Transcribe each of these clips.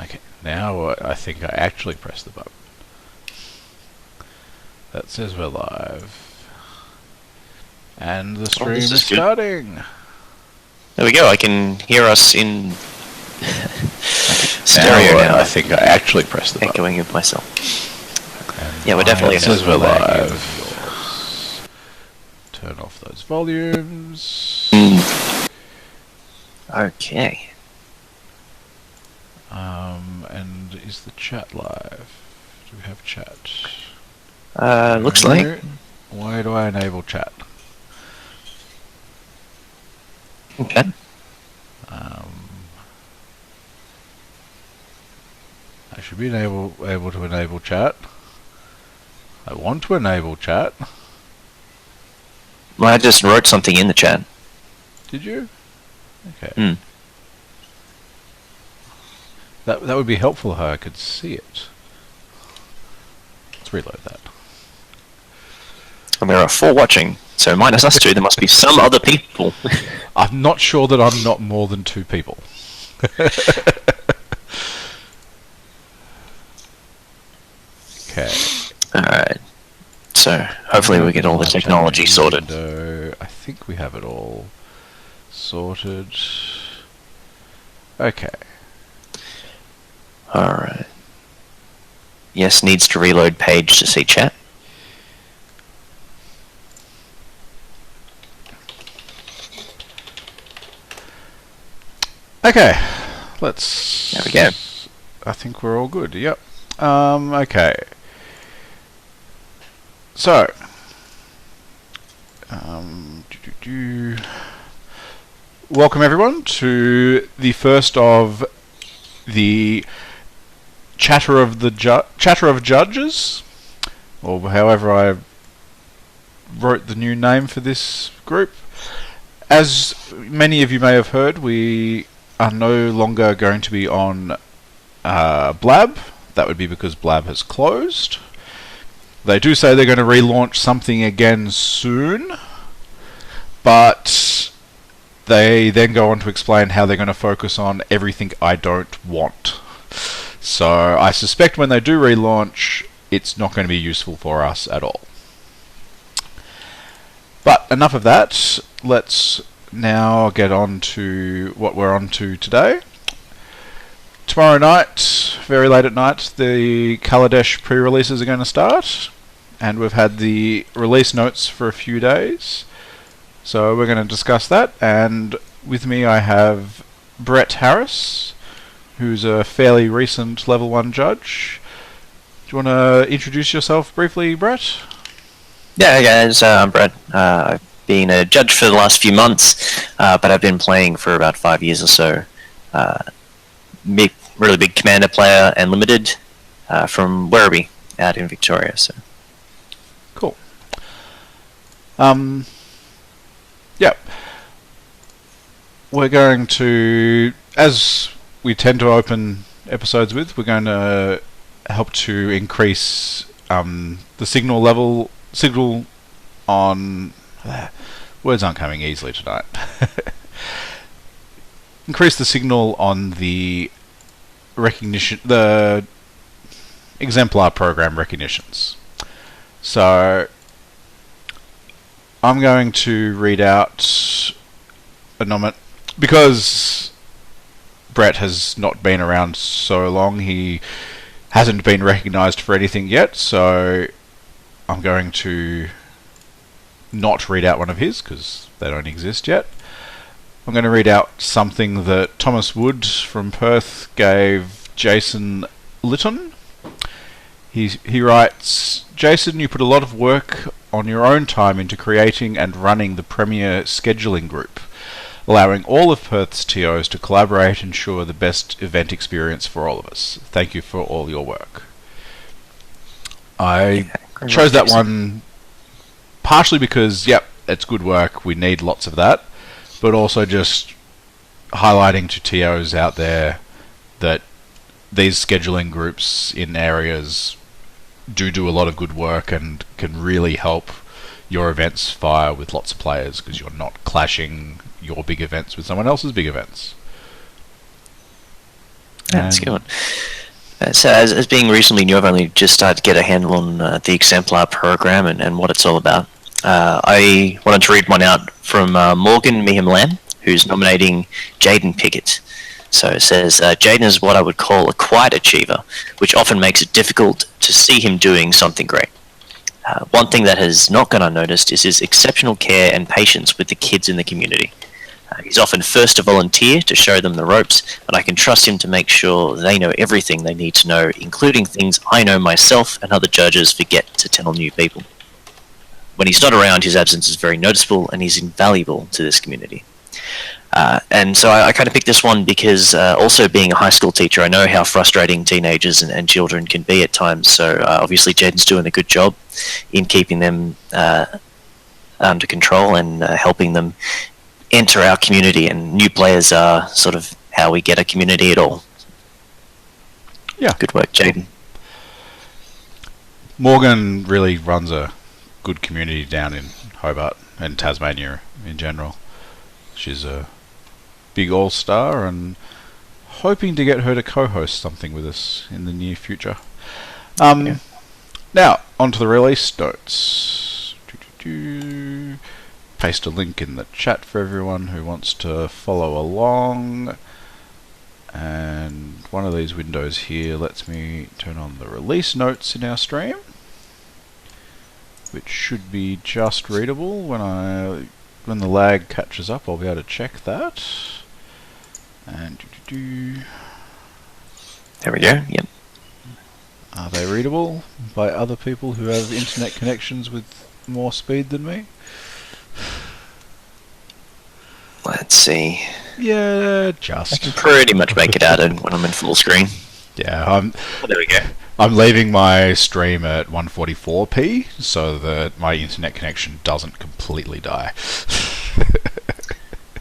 Okay, now I think I actually pressed the button. That says we're live. And the stream is starting. There we go, I can hear us in stereo now. I think I actually pressed the button. Echoing of myself. Yeah, we're definitely... It says we're live. Turn off those volumes. Okay. And is the chat live? Do we have chat? Looks like. Why do I enable chat? Okay. I should be able to enable chat. I want to enable chat. Well, I just wrote something in the chat. Did you? Okay. That would be helpful if I could see it. Let's reload that. And there are 4 watching, so minus us 2, there must be some other people. I'm not sure that I'm not more than 2 people. Okay. Alright. So, hopefully we get all the technology sorted. I think we have it all sorted. Okay. Alright. Yes, needs to reload page to see chat. Okay. Let's... There we go. I think we're all good. Yep. Okay. So... Welcome everyone to the first of the Chatter of Judges, or however I wrote the new name for this group. As many of you may have heard, we are no longer going to be on Blab. That would be because Blab has closed. They do say they're going to relaunch something again soon, but they then go on to explain how they're going to focus on everything I don't want. So I suspect when they do relaunch, it's not going to be useful for us at all. But enough of that. Let's now get on to what we're on to today. Tomorrow night, very late at night, the Kaladesh pre-releases are going to start, and we've had the release notes for a few days. So we're going to discuss that, and with me I have Brett Harris, who's a fairly recent level 1 judge. Do you want to introduce yourself briefly, Brett? Yeah, guys, I'm Brett. I've been a judge for the last few months, but I've been playing for about 5 years or so. Really big Commander player and limited from Werribee out in Victoria. So cool. Yep. We're going to, as we tend to open episodes with, we're going to help to increase the signal on... words aren't coming easily tonight. Increase the signal on the recognition, the exemplar program recognitions. So I'm going to read out a nominate because Brett has not been around so long. He hasn't been recognised for anything yet, so I'm going to not read out one of his because they don't exist yet. I'm going to read out something that Thomas Wood from Perth gave Jason Litton. He writes, Jason, you put a lot of work on your own time into creating and running the Premier scheduling group, allowing all of Perth's TOs to collaborate and ensure the best event experience for all of us. Thank you for all your work. I chose that one partially because, yep, it's good work, we need lots of that, but also just highlighting to TOs out there that these scheduling groups in areas do a lot of good work and can really help your events fire with lots of players because you're not clashing your big events with someone else's big events. Yeah, that's a good one. So, as being recently new, I've only just started to get a handle on the exemplar program and what it's all about. I wanted to read one out from Morgan Meehan, who's nominating Jaden Pickett. So it says, Jaden is what I would call a quiet achiever, which often makes it difficult to see him doing something great. One thing that has not gone unnoticed is his exceptional care and patience with the kids in the community. He's often first to volunteer to show them the ropes, but I can trust him to make sure they know everything they need to know, including things I know myself and other judges forget to tell new people. When he's not around, his absence is very noticeable and he's invaluable to this community. And so I kind of picked this one because also being a high school teacher, I know how frustrating teenagers and children can be at times. So obviously Jaden's doing a good job in keeping them under control and helping them enter our community, and new players are sort of how we get a community at all. Yeah. Good work, Jaden. Morgan really runs a good community down in Hobart and Tasmania in general. She's a big all-star and hoping to get her to co-host something with us in the near future. Now, on to the release notes. Paste a link in the chat for everyone who wants to follow along. And one of these windows here lets me turn on the release notes in our stream, which should be just readable. When the lag catches up, I'll be able to check that. And there we go. Yep. Are they readable by other people who have internet connections with more speed than me? Let's see. Yeah, I just. can pretty much make it out when I'm in full screen. Yeah, There we go. I'm leaving my stream at 144p so that my internet connection doesn't completely die.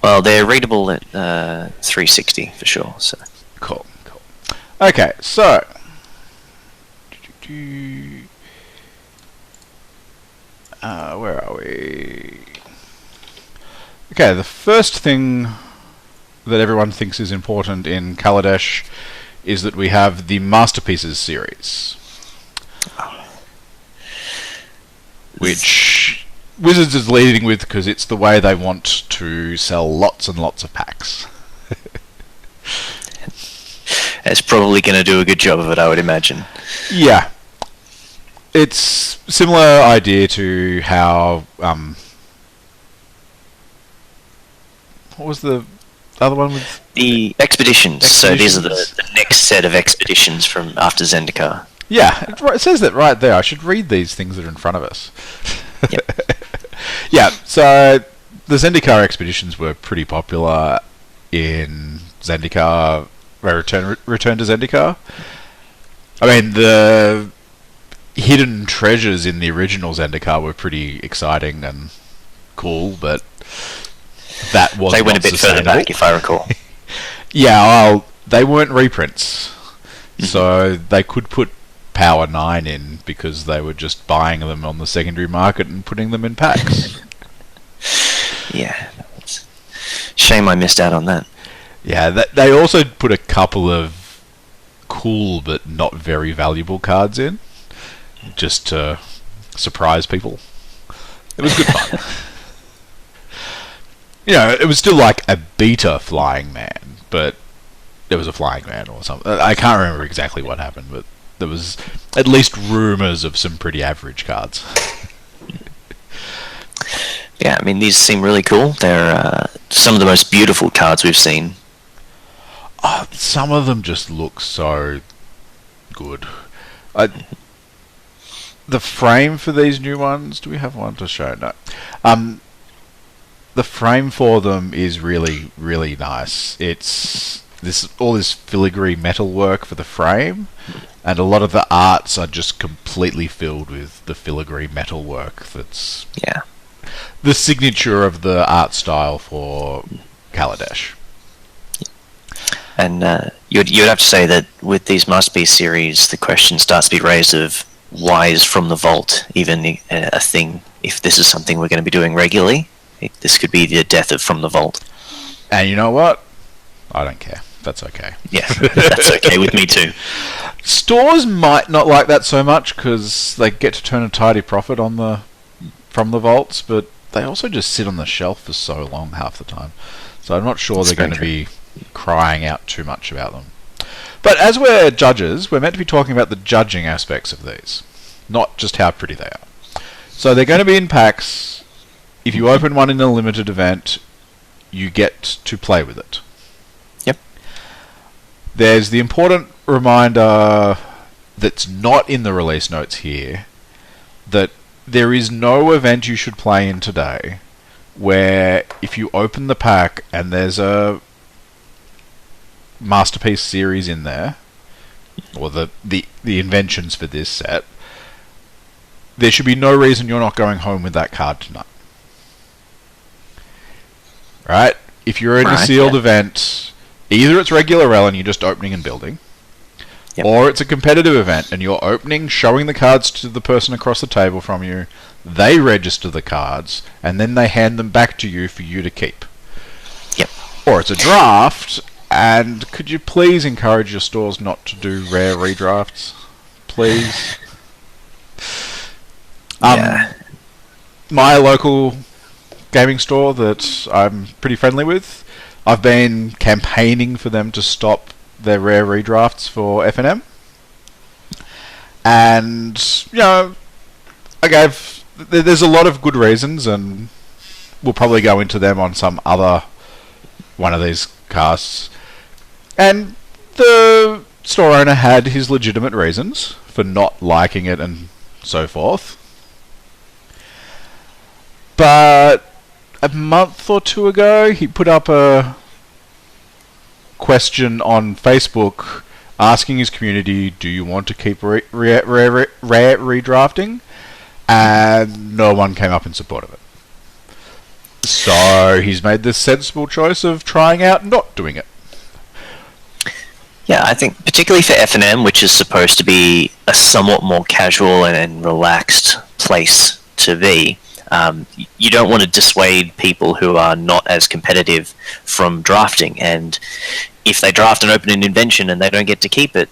Well, they're readable at 360 for sure. So Cool. Okay, so where are we? Okay, the first thing that everyone thinks is important in Kaladesh is that we have the Masterpieces series, which Wizards is leading with because it's the way they want to sell lots and lots of packs. it's probably going to do a good job of it, I would imagine. Yeah. It's similar idea to how what was the other one with The expeditions. So these are the next set of expeditions from after Zendikar. Yeah, it says that right there. I should read these things that are in front of us. Yep. Yeah, so the Zendikar expeditions were pretty popular in Zendikar, Return to Zendikar. I mean, the hidden treasures in the original Zendikar were pretty exciting and cool, but that was They went a bit further back, if I recall. Yeah, well, they weren't reprints, so they could put Power 9 in because they were just buying them on the secondary market and putting them in packs. Yeah. Shame I missed out on that. Yeah, they also put a couple of cool but not very valuable cards in, just to surprise people. It was good fun. You know, it was still like a beta Flying Man, but it was a Flying Man or something. I can't remember exactly what happened, but there was at least rumours of some pretty average cards. Yeah, I mean, these seem really cool. They're some of the most beautiful cards we've seen. Oh, some of them just look so good. The frame for these new ones, do we have one to show? No. The frame for them is really, really nice. It's all this filigree metal work for the frame, and a lot of the arts are just completely filled with the filigree metal work. That's the signature of the art style for Kaladesh. And you'd have to say that with these Masterpiece series, the question starts to be raised of why is From the Vault even a thing? If this is something we're going to be doing regularly, this could be the death of From the Vault. And you know what? I don't care. That's okay. Yeah, that's okay with me too. Stores might not like that so much because they get to turn a tidy profit from the vaults, but they also just sit on the shelf for so long half the time. So I'm not sure they're going to be crying out too much about them. But as we're judges, we're meant to be talking about the judging aspects of these, not just how pretty they are. So they're going to be in packs. If you open one in a limited event, you get to play with it. Yep. There's the important reminder that's not in the release notes here, that there is no event you should play in today where if you open the pack and there's a Masterpiece series in there, or the inventions for this set, there should be no reason you're not going home with that card tonight. Right? If you're in a sealed event, either it's regular rel and you're just opening and building, or it's a competitive event and you're opening, showing the cards to the person across the table from you, they register the cards, and then they hand them back to you for you to keep. Yep. Or it's a draft, and could you please encourage your stores not to do rare redrafts? Please? My local gaming store that I'm pretty friendly with, I've been campaigning for them to stop their rare redrafts for FNM. And, you know, there's a lot of good reasons, and we'll probably go into them on some other one of these casts. And the store owner had his legitimate reasons for not liking it and so forth. But a month or two ago, he put up a question on Facebook asking his community, do you want to keep rare redrafting? And no one came up in support of it. So he's made the sensible choice of trying out not doing it. Yeah, I think particularly for FNM, which is supposed to be a somewhat more casual and relaxed place to be, you don't want to dissuade people who are not as competitive from drafting. And if they draft and open an invention and they don't get to keep it,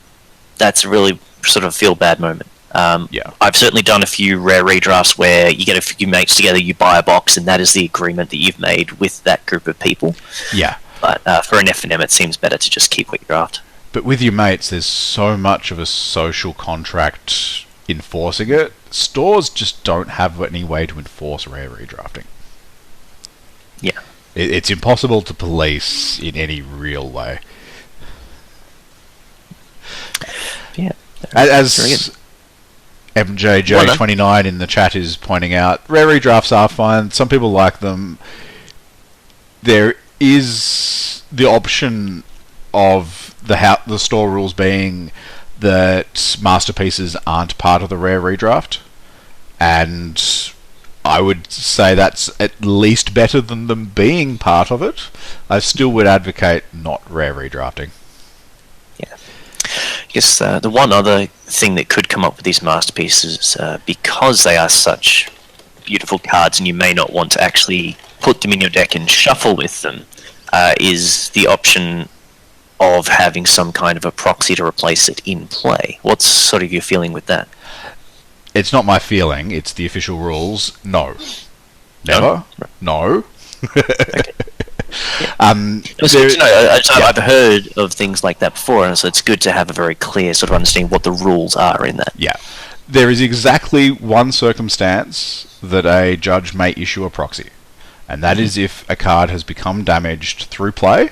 that's a really sort of feel-bad moment. I've certainly done a few rare redrafts where you get a few mates together, you buy a box, and that is the agreement that you've made with that group of people. Yeah. But for an FNM, it seems better to just keep what you draft. But with your mates, there's so much of a social contract enforcing it. Stores just don't have any way to enforce rare redrafting. Yeah. It's impossible to police in any real way. Yeah. As MJJ29 in the chat is pointing out, rare redrafts are fine. Some people like them. There is the option of the store rules being that masterpieces aren't part of the rare redraft, and I would say that's at least better than them being part of it. I still would advocate not rare redrafting. Yeah. I guess the one other thing that could come up with these masterpieces, because they are such beautiful cards and you may not want to actually put them in your deck and shuffle with them, is the option of having some kind of a proxy to replace it in play. What's sort of your feeling with that? It's not my feeling, it's the official rules. No. Never? No. Okay. I've heard of things like that before, and so it's good to have a very clear sort of understanding what the rules are in that. Yeah. There is exactly one circumstance that a judge may issue a proxy, and that is if a card has become damaged through play,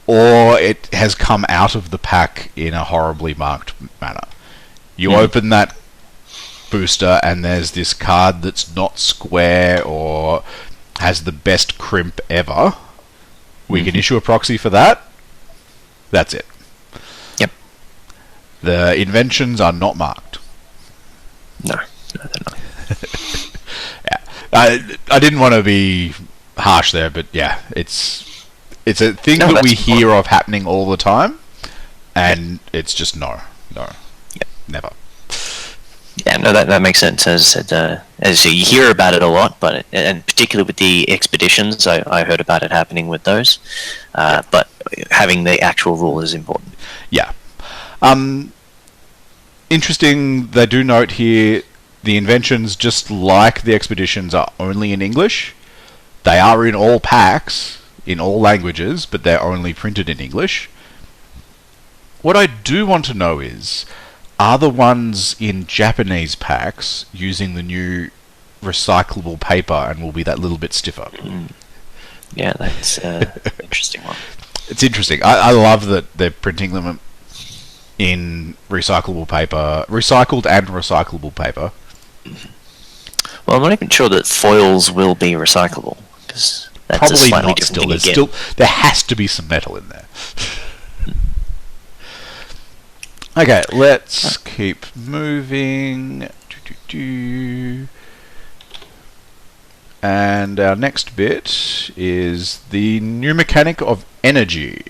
or it has come out of the pack in a horribly marked manner. You open that booster and there's this card that's not square or has the best crimp ever. We can issue a proxy for that. That's it. Yep. The inventions are not marked. No, they're not. Yeah. I didn't want to be harsh there, but yeah, it's a thing that we hear of happening all the time, and it's just no, Yep. never. Yeah, no, that makes sense. As I said, as you hear about it a lot, but and particularly with the expeditions, I heard about it happening with those. But having the actual rule is important. Yeah. Um, Interesting. They do note here the inventions, just like the expeditions, are only in English. They are in all packs in all languages, but they're only printed in English. What I do want to know is, are the ones in Japanese packs using the new recyclable paper and will be that little bit stiffer? Yeah, that's an interesting one. It's interesting. I love that they're printing them in recyclable paper, recycled and recyclable paper. Well, I'm not even sure that foils will be recyclable, because that's a Probably slightly not. different Still, thing there's again. still there has to be some metal in there. Okay, let's keep moving. And our next bit is the new mechanic of energy.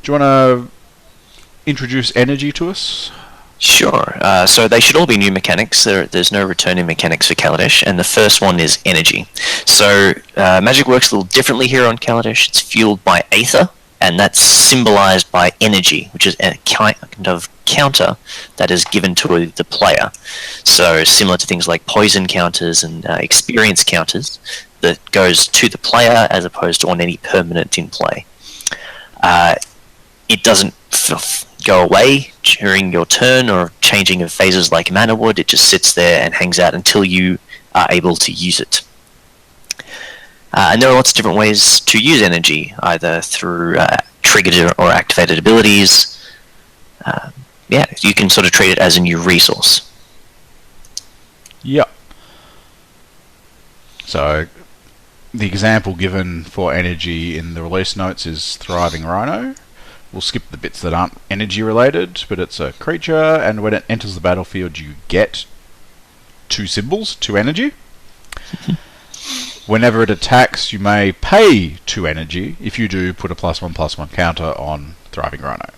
Do you want to introduce energy to us? Sure. So they should all be new mechanics. There's no returning mechanics for Kaladesh, and the first one is energy. So magic works a little differently here on Kaladesh. It's fueled by aether, and that's symbolized by energy, which is a kind of counter that is given to the player. So similar to things like poison counters and experience counters, that goes to the player as opposed to on any permanent in play. It doesn't go away during your turn or changing of phases like mana would. It just sits there and hangs out until you are able to use it. And there are lots of different ways to use energy, either through triggered or activated abilities. You can sort of treat it as a new resource. Yep. So, the example given for energy in the release notes is Thriving Rhino. We'll skip the bits that aren't energy related, but it's a creature, and when it enters the battlefield, you get 2 symbols, 2 energy. Whenever it attacks, you may pay 2 energy. If you do, put a +1/+1 counter on Thriving Rhino.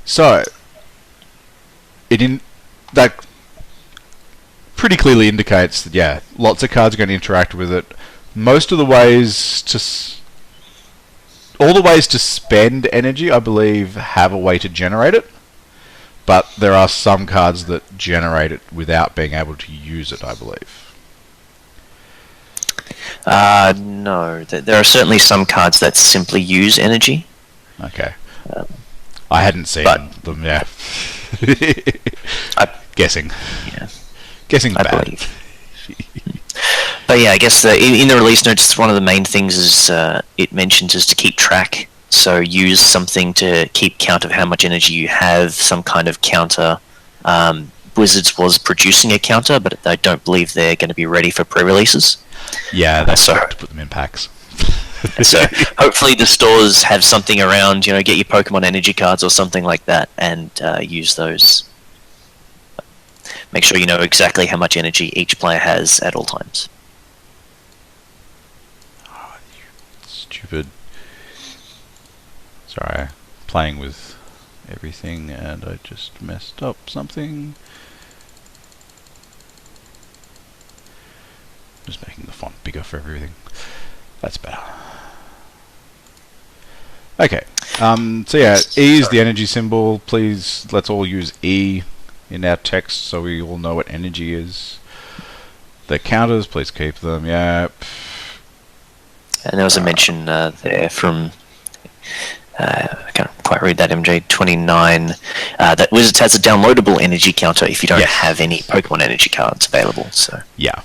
So, that pretty clearly indicates that, yeah, lots of cards are going to interact with it. Most of the ways to... all the ways to spend energy, I believe, have a way to generate it. But there are some cards that generate it without being able to use it, I believe. No. There are certainly some cards that simply use energy. Okay. I hadn't seen them, yeah. Guessing. Yeah. Guessing's I bad. believe. But yeah, I guess in the release notes, one of the main things is it mentions is to keep track. So use something to keep count of how much energy you have, some kind of counter. Wizards was producing a counter, but I don't believe they're going to be ready for pre-releases. Yeah, that's so to put them in packs. So hopefully the stores have something around, get your Pokemon energy cards or something like that, and use those. Make sure you know exactly how much energy each player has at all times. Oh, you stupid. Sorry, playing with everything and I just messed up something. Just making the font bigger for everything. That's better. Okay. So yeah, E is the energy symbol. Please, let's all use E in our text so we all know what energy is. The counters, please keep them. Yep. And there was a mention there from... I can't quite read that, MJ29, that Wizards has a downloadable energy counter if you don't have any Pokemon energy cards available. So yeah,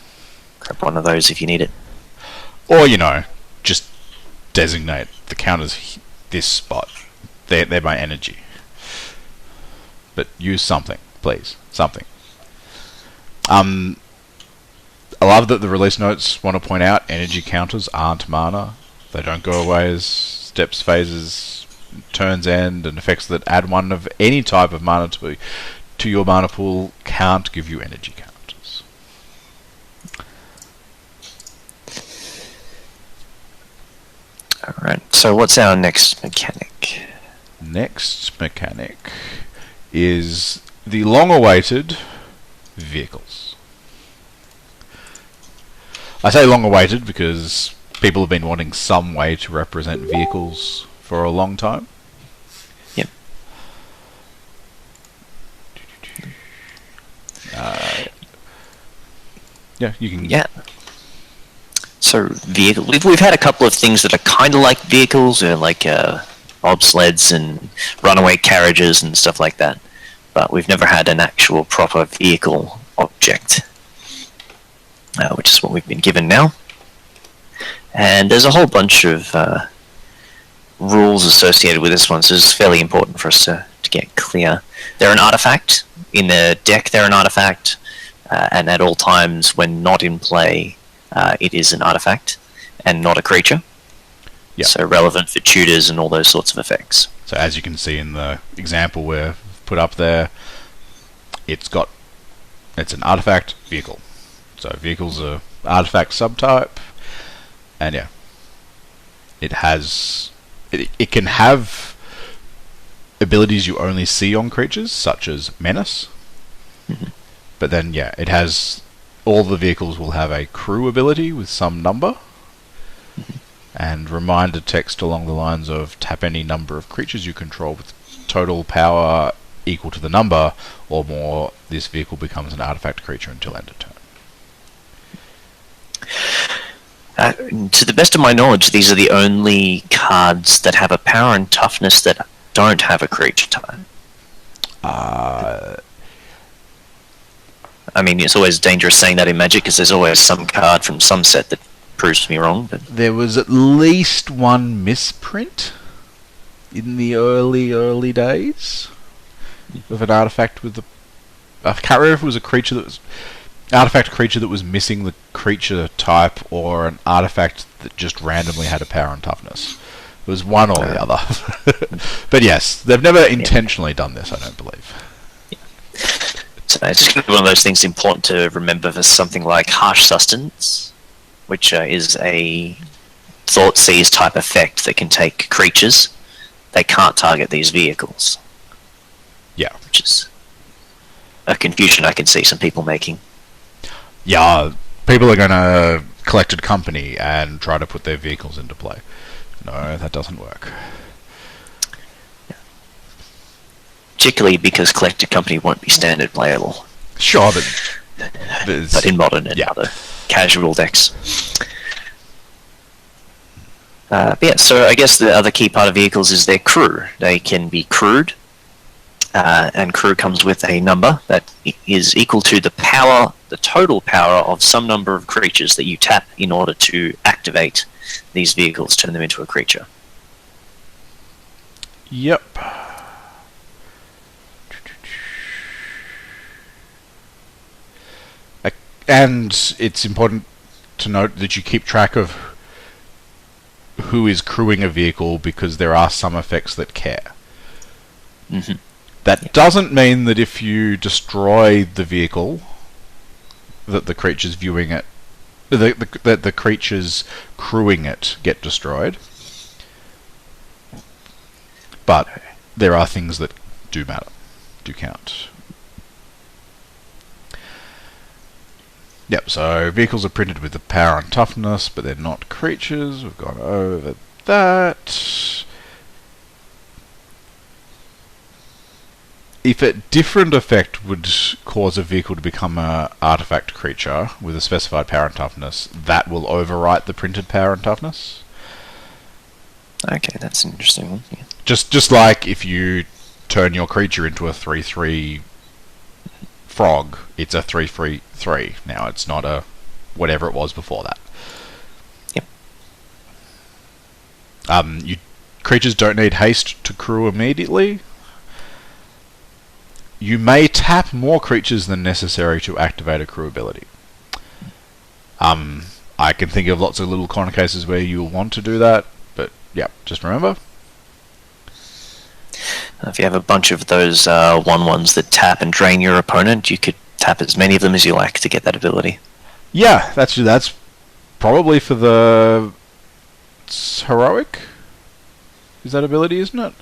grab one of those if you need it. Or, just designate the counters this spot. They're my energy. But use something, please. Something. I love that the release notes want to point out energy counters aren't mana. They don't go away as steps, phases, turns end, and effects that add one of any type of mana to your mana pool can't give you energy counters. Alright, so what's our next mechanic? Next mechanic is the long-awaited vehicles. I say long-awaited because people have been wanting some way to represent vehicles for a long time. Yep. Yeah, you can. Yeah. So we've had a couple of things that are kind of like vehicles, like bobsleds and runaway carriages and stuff like that. But we've never had an actual proper vehicle object, which is what we've been given now. And there's a whole bunch of rules associated with this one, so it's fairly important for us to get clear. They're an artifact. In the deck, they're an artifact, and at all times when not in play, it is an artifact and not a creature. Yeah. So relevant for tutors and all those sorts of effects. So as you can see in the example we've put up there, it's an artifact vehicle. So vehicles are artifact subtype, and yeah, it can have abilities you only see on creatures, such as menace. Mm-hmm. But then yeah, it has all the vehicles will have a crew ability with some number. And reminder text along the lines of tap any number of creatures you control with total power equal to the number or more. This vehicle becomes an artifact creature until end of turn. To the best of my knowledge, these are the only cards that have a power and toughness that don't have a creature type. I mean, it's always dangerous saying that in Magic because there's always some card from some set that proves me wrong. But there was at least one misprint in the early days of an artifact with I can't remember if it was a creature that was artifact creature that was missing the creature type or an artifact that just randomly had a power and toughness. It was one or the other. But yes, they've never intentionally done this, I don't believe. So it's just one of those things important to remember for something like harsh sustenance, which is a thought seize type effect that can take creatures. They can't target these vehicles. Yeah. Which is a confusion I can see some people making. Yeah, people are going to collected company and try to put their vehicles into play. No, that doesn't work. Particularly because collected company won't be standard playable. Sure, but in modern and other casual decks. But yeah, so I guess the other key part of vehicles is their crew. They can be crewed, and crew comes with a number that is equal to the total power of some number of creatures that you tap in order to activate these vehicles, turn them into a creature. Yep. And it's important to note that you keep track of who is crewing a vehicle because there are some effects that care. Mm-hmm. That doesn't mean that if you destroy the vehicle, that the creatures viewing it, that the creatures crewing it get destroyed. But there are things that do matter, do count. Yep, so vehicles are printed with the power and toughness, but they're not creatures. We've gone over that. If a different effect would cause a vehicle to become an artifact creature with a specified power and toughness, that will overwrite the printed power and toughness. Okay, that's an interesting one. Yeah. Just like if you turn your creature into a 3/3 frog, it's a 3/3 now. It's not a whatever it was before that. Yep. Creatures don't need haste to crew immediately. You may tap more creatures than necessary to activate a crew ability. I can think of lots of little corner cases where you'll want to do that, but yeah, just remember. If you have a bunch of those 1/1s that tap and drain your opponent, you could tap as many of them as you like to get that ability. Yeah, that's probably for the heroic. Is that ability, isn't it?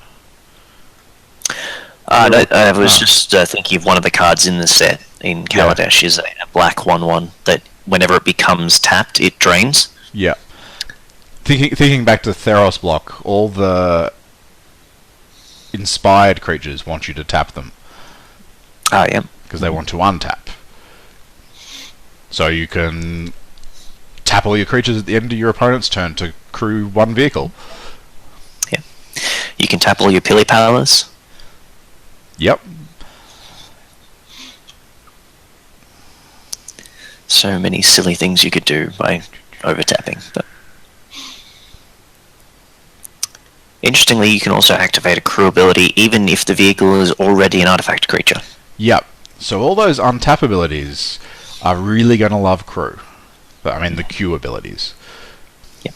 No, I was Oh. just thinking of one of the cards in the set in Yeah. Kaladesh is a black 1/1 that whenever it becomes tapped, it drains. Yeah. Thinking back to Theros block, all the inspired creatures want you to tap them Oh, yeah. because they want to untap. So you can tap all your creatures at the end of your opponent's turn to crew one vehicle. Yeah. You can tap all your Pilly Palace. Yep. So many silly things you could do by over-tapping. But interestingly, you can also activate a crew ability even if the vehicle is already an artifact creature. Yep. So all those untap abilities are really going to love crew. I mean, the Q abilities. Yep.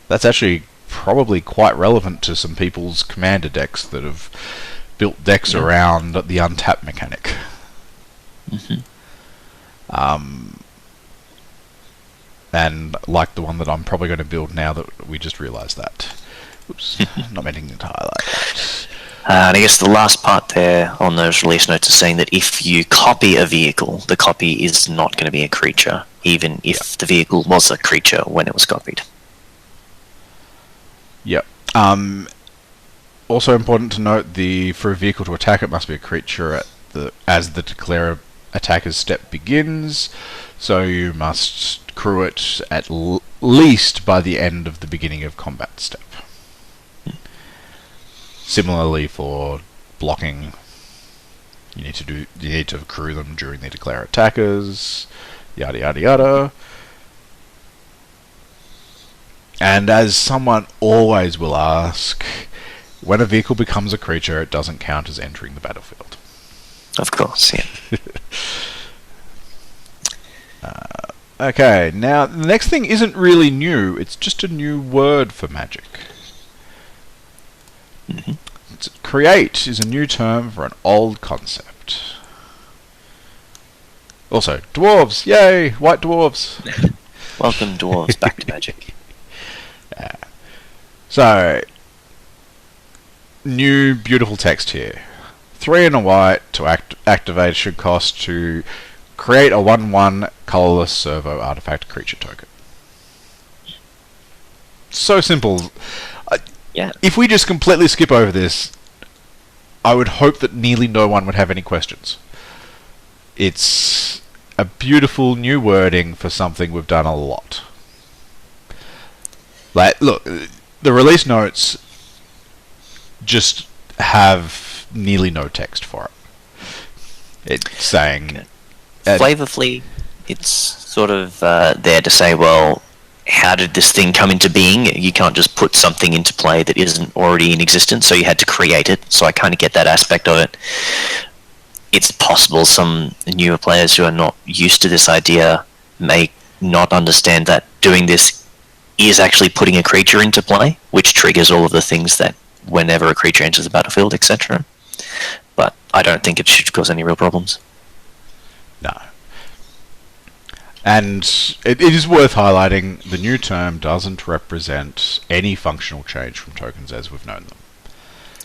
That's actually probably quite relevant to some people's commander decks that have built decks around the untap mechanic. And like the one that I'm probably going to build now that we just realised that. Oops, not meaning to highlight that. And I guess the last part there on those release notes is saying that if you copy a vehicle, the copy is not going to be a creature, even if the vehicle was a creature when it was copied. Yep. Also important to note, for a vehicle to attack, it must be a creature as the declare attacker's step begins. So you must crew it at least by the end of the beginning of combat step. Similarly for blocking, you need to crew them during the declare attackers, yada yada yada. And as someone always will ask, when a vehicle becomes a creature, it doesn't count as entering the battlefield. Of course, yeah. Okay, now the next thing isn't really new, it's just a new word for Magic. Create is a new term for an old concept. Also, dwarves! Yay! White dwarves! Welcome, dwarves, back to Magic. So, new beautiful text here. 3 and a white to activate should cost to create a 1/1 colorless servo artifact creature token. So simple. Yeah. If we just completely skip over this, I would hope that nearly no one would have any questions. It's a beautiful new wording for something we've done a lot. Like, look, the release notes just have nearly no text for it. It's saying... Flavorfully, it's sort of there to say, well, how did this thing come into being? You can't just put something into play that isn't already in existence, so you had to create it. So I kind of get that aspect of it. It's possible some newer players who are not used to this idea may not understand that doing this is actually putting a creature into play, which triggers all of the things that whenever a creature enters the battlefield, etc. But I don't think it should cause any real problems. No. And it is worth highlighting, the new term doesn't represent any functional change from tokens as we've known them.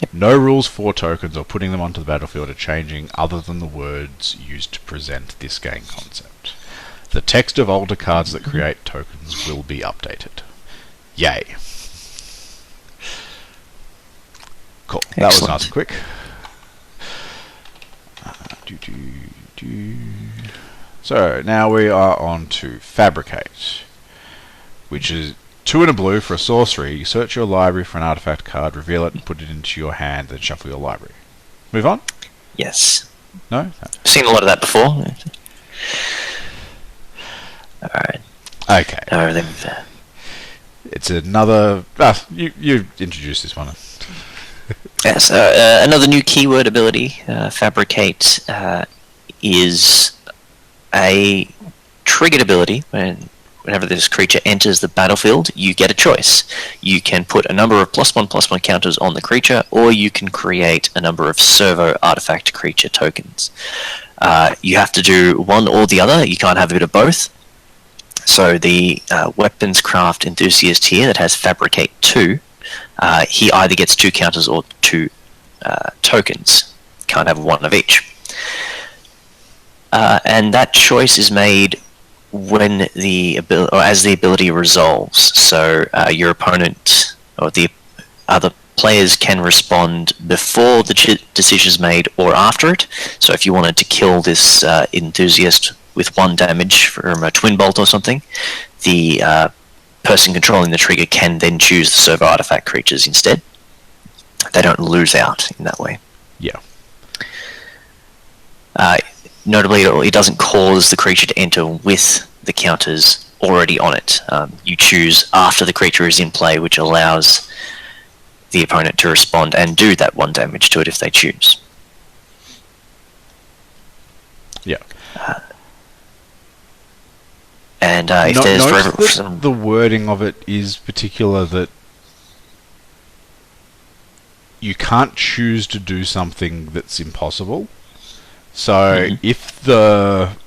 Yep. No rules for tokens or putting them onto the battlefield are changing other than the words used to present this game concept. The text of older cards that create tokens will be updated. Yay. Cool. Excellent. That was nice and quick. So now we are on to Fabricate, which is 2 and a blue for a sorcery. You search your library for an artifact card, reveal it and put it into your hand, then shuffle your library. Move on? Yes. No? Seen a lot of that before. Alright. Okay. Everything. It's another... you introduced this one. Yes, another new keyword ability, Fabricate, is a triggered ability. Whenever this creature enters the battlefield, you get a choice. You can put a number of +1/+1 counters on the creature, or you can create a number of servo artifact creature tokens. You have to do one or the other. You can't have a bit of both. So the weapons craft enthusiast here that has Fabricate 2, he either gets 2 counters or 2 tokens. Can't have one of each. And that choice is made when as the ability resolves. So your opponent or the other players can respond before the decision is made or after it. So if you wanted to kill this enthusiast with 1 damage from a twin bolt or something, the person controlling the trigger can then choose the servo artifact creatures instead. They don't lose out in that way. Yeah. Notably, it doesn't cause the creature to enter with the counters already on it. You choose after the creature is in play, which allows the opponent to respond and do that 1 damage to it if they choose. Yeah. And if there's note the wording of it is particular, that you can't choose to do something that's impossible. So if the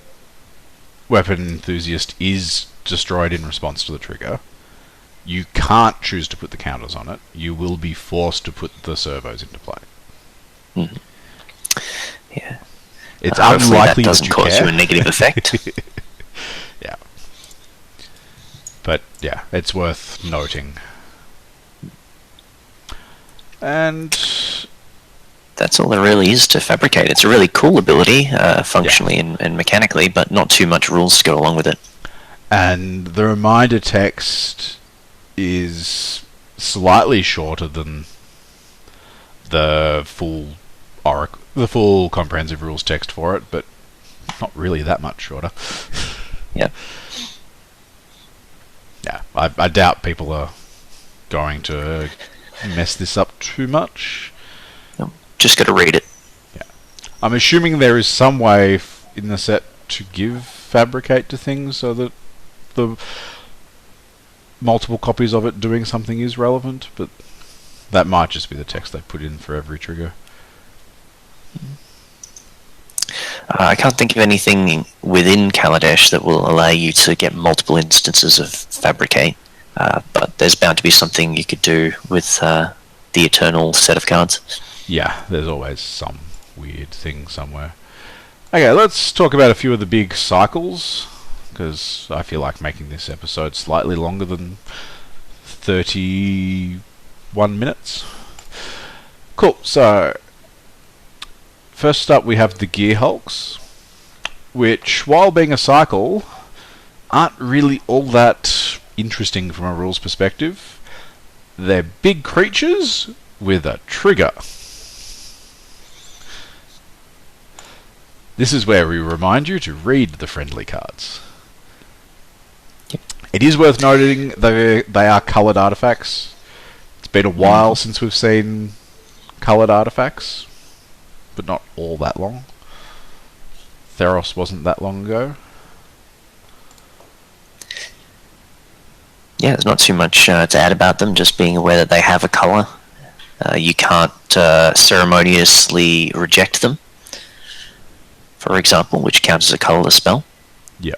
weapon enthusiast is destroyed in response to the trigger, you can't choose to put the counters on it. You will be forced to put the servos into play. Yeah. It's unlikely that doesn't cause you a negative effect. Yeah. But yeah, it's worth noting. And that's all there really is to fabricate. It's a really cool ability, functionally and mechanically, but not too much rules to go along with it. And the reminder text is slightly shorter than the full comprehensive rules text for it, but not really that much shorter. Yeah. Yeah, I doubt people are going to mess this up too much. Just got to read it. Yeah, I'm assuming there is some way in the set to give fabricate to things so that the multiple copies of it doing something is relevant, but that might just be the text they put in for every trigger. I can't think of anything within Kaladesh that will allow you to get multiple instances of fabricate, but there's bound to be something you could do with the Eternal set of cards. Yeah, there's always some weird thing somewhere. Okay, let's talk about a few of the big cycles, because I feel like making this episode slightly longer than 31 minutes. Cool, so first up we have the Gear Hulks, which, while being a cycle, aren't really all that interesting from a rules perspective. They're big creatures with a trigger. This is where we remind you to read the friendly cards. Yep. It is worth noting they are coloured artifacts. It's been a while since we've seen coloured artifacts, but not all that long. Theros wasn't that long ago. Yeah, there's not too much to add about them, just being aware that they have a colour. You can't ceremoniously reject them, for example, which counts as a colourless spell. Yeah.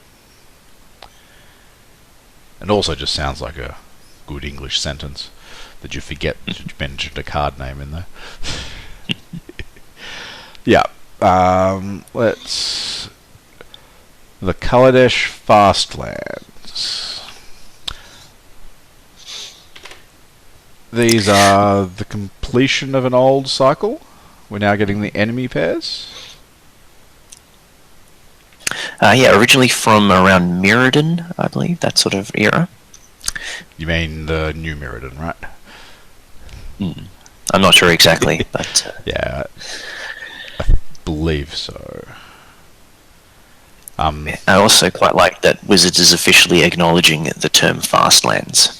And also just sounds like a good English sentence that you forget that you mentioned a card name in there. Yeah. Let's... The Kaladesh Fastlands. These are the completion of an old cycle. We're now getting the enemy pairs. Yeah, originally from around Mirrodin, I believe, that sort of era. You mean the new Mirrodin, right? I'm not sure exactly, but... Yeah, I believe so. I also quite like that Wizards is officially acknowledging the term Fastlands.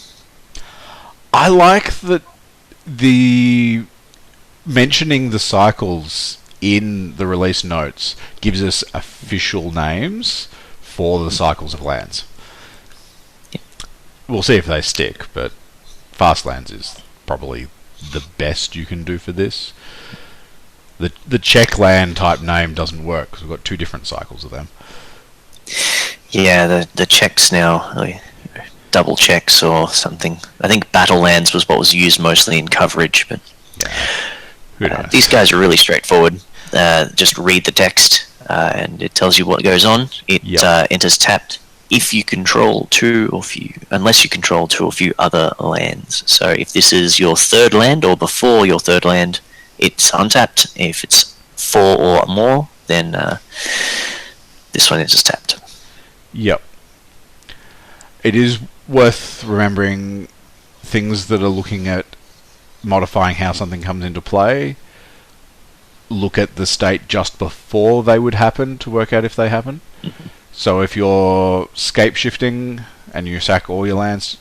I like that the mentioning the cycles in the release notes gives us official names for the cycles of lands. Yep. We'll see if they stick, but Fastlands is probably the best you can do for this. The Czech land type name doesn't work because we've got two different cycles of them. Yeah, the checks now, double checks or something. I think Battle Lands was what was used mostly in coverage, but Yeah. Who knows? These guys are really straightforward. Just read the text, and it tells you what goes on. It enters tapped if you control unless you control two or few other lands. So if this is your third land or before your third land, it's untapped. If it's 4 or more, then this one is just tapped. Yep. It is worth remembering things that are looking at modifying how something comes into play. Look at the state just before they would happen to work out if they happen. Mm-hmm. So if you're scape shifting and you sack all your lands,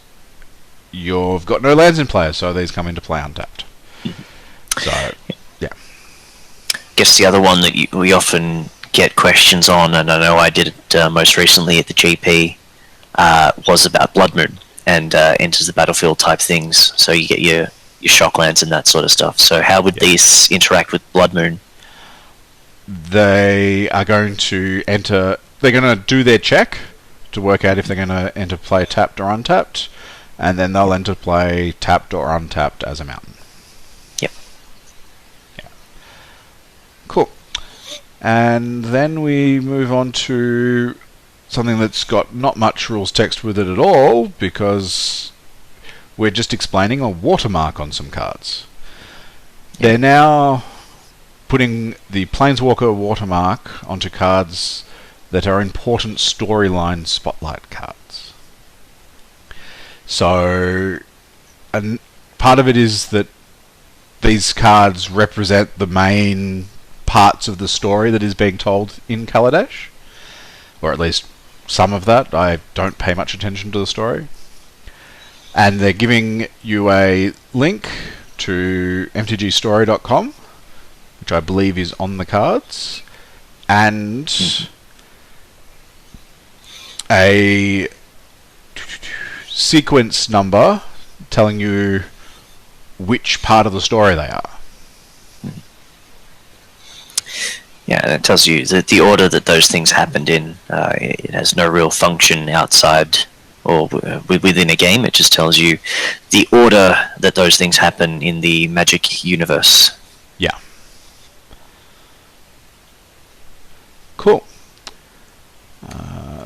you've got no lands in play, so these come into play untapped. So, yeah. I guess the other one that we often get questions on, and I know I did it most recently at the GP, was about Blood Moon and enters the battlefield type things. So you get your shock lands and that sort of stuff. So how would these interact with Blood Moon? They are going to enter... They're going to do their check to work out if they're going to enter play tapped or untapped, and then they'll enter play tapped or untapped as a mountain. Yep. Yeah. Cool. And then we move on to something that's got not much rules text with it at all, because we're just explaining a watermark on some cards. Yep. They're now putting the Planeswalker watermark onto cards that are important storyline spotlight cards. So, and part of it is that these cards represent the main parts of the story that is being told in Kaladesh, or at least some of that. I don't pay much attention to the story. And they're giving you a link to mtgstory.com, which I believe is on the cards, and a sequence number telling you which part of the story they are. Yeah, and it tells you that the order that those things happened in. It has no real function outside or within a game. It just tells you the order that those things happen in the Magic universe. Yeah. Cool.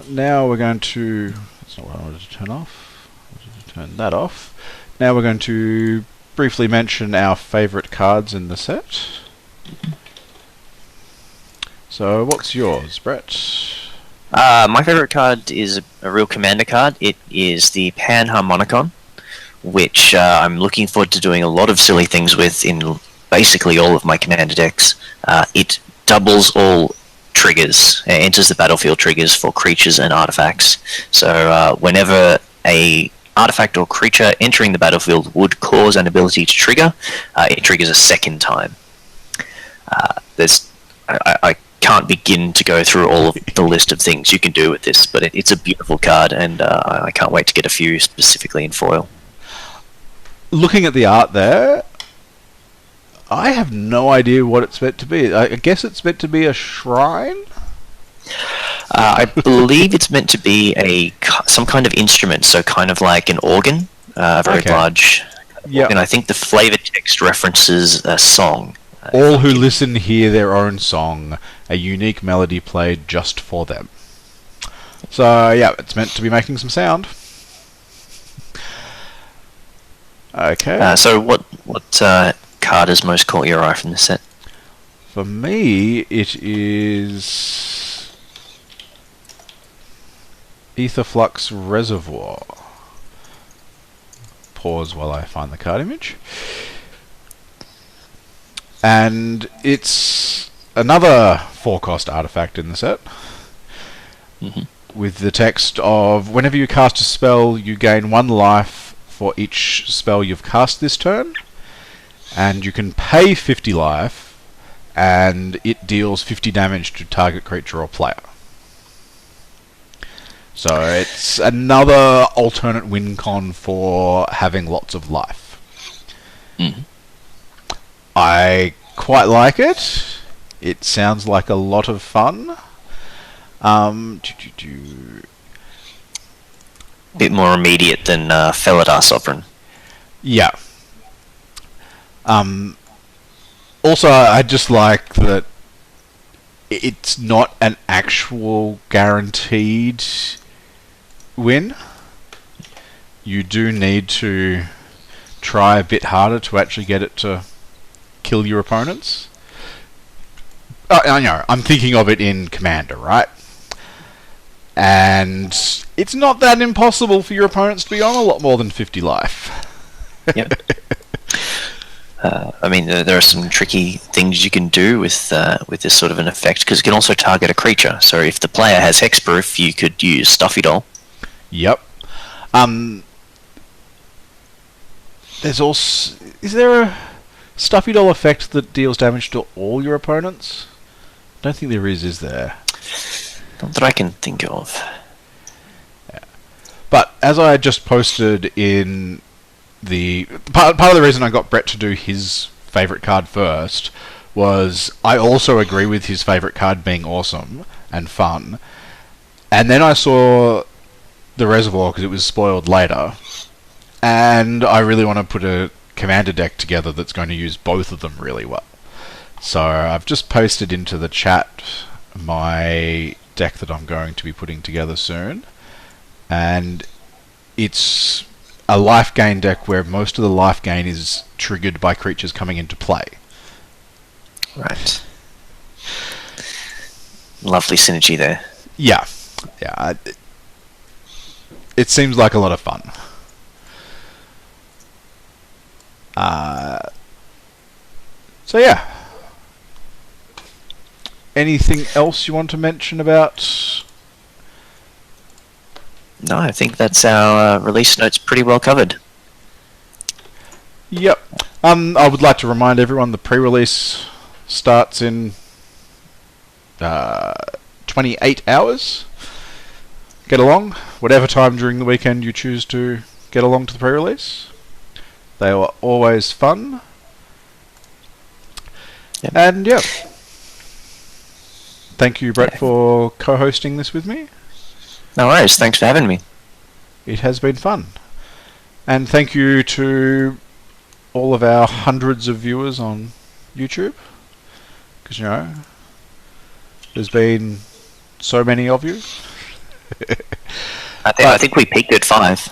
Now we're going to... That's not what I wanted to turn off. I wanted to turn that off. Now we're going to briefly mention our favourite cards in the set. So what's yours, Brett? My favourite card is a real commander card. It is the Panharmonicon, which I'm looking forward to doing a lot of silly things with in basically all of my commander decks. It doubles all triggers, enters the battlefield triggers for creatures and artifacts. So whenever a artifact or creature entering the battlefield would cause an ability to trigger, it triggers a second time. I can't begin to go through all of the list of things you can do with this, but it's a beautiful card, and I can't wait to get a few specifically in foil. Looking at the art there, I have no idea what it's meant to be. I guess it's meant to be a shrine? I believe it's meant to be some kind of instrument, so kind of like an organ, a very large organ. And I think the flavor text references a song. All who listen hear their own song, a unique melody played just for them. So, yeah, it's meant to be making some sound. Okay. So what card has most caught your eye from the set? For me, it is Aetherflux Reservoir. Pause while I find the card image. And it's another 4-cost artifact in the set. With the text of, whenever you cast a spell, you gain 1 life for each spell you've cast this turn. And you can pay 50 life, and it deals 50 damage to target creature or player. So it's another alternate win con for having lots of life. I quite like it. It sounds like a lot of fun. Bit more immediate than Felidar Sovereign. Yeah. Also, I just like that it's not an actual guaranteed win. You do need to try a bit harder to actually get it to kill your opponents. I know, I'm thinking of it in Commander, right? And it's not that impossible for your opponents to be on a lot more than 50 life. Yep. I mean, there are some tricky things you can do with this sort of an effect, because it can also target a creature. So if the player has hexproof, you could use Stuffy Doll. Yep. There's also... Is there a Stuffy Doll effect that deals damage to all your opponents? I don't think there is there? Not that I can think of. Yeah. But as I just posted in the... Part of the reason I got Brett to do his favourite card first was I also agree with his favourite card being awesome and fun. And then I saw the Reservoir because it was spoiled later. And I really want to put a Commander deck together that's going to use both of them really well. So I've just posted into the chat my deck that I'm going to be putting together soon. And it's a life gain deck where most of the life gain is triggered by creatures coming into play. Right. Lovely synergy there. Yeah. Yeah. It seems like a lot of fun. So yeah. Anything else you want to mention about? No, I think that's our release notes pretty well covered. Yep. I would like to remind everyone the pre-release starts in 28 hours. Get along, whatever time during the weekend you choose to get along to the pre-release. They are always fun. Yep. And yeah. Thank you, Brett, for co-hosting this with me. No worries, thanks for having me. It has been fun. And thank you to all of our hundreds of viewers on YouTube. Because, you know, there's been so many of you. I think we peaked at 5.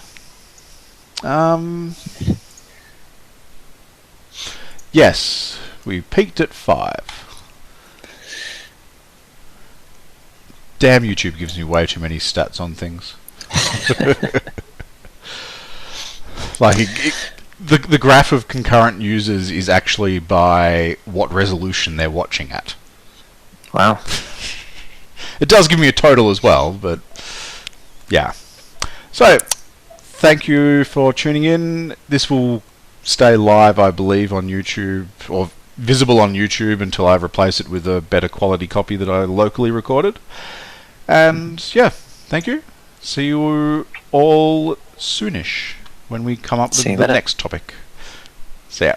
Yes, we peaked at 5. Damn, YouTube gives me way too many stats on things. Like, the graph of concurrent users is actually by what resolution they're watching at. Wow. It does give me a total as well, but yeah. So, thank you for tuning in. This will stay live, I believe, on YouTube, or visible on YouTube until I replace it with a better quality copy that I locally recorded. And yeah, thank you. See you all soonish when we come up with the next topic. See ya.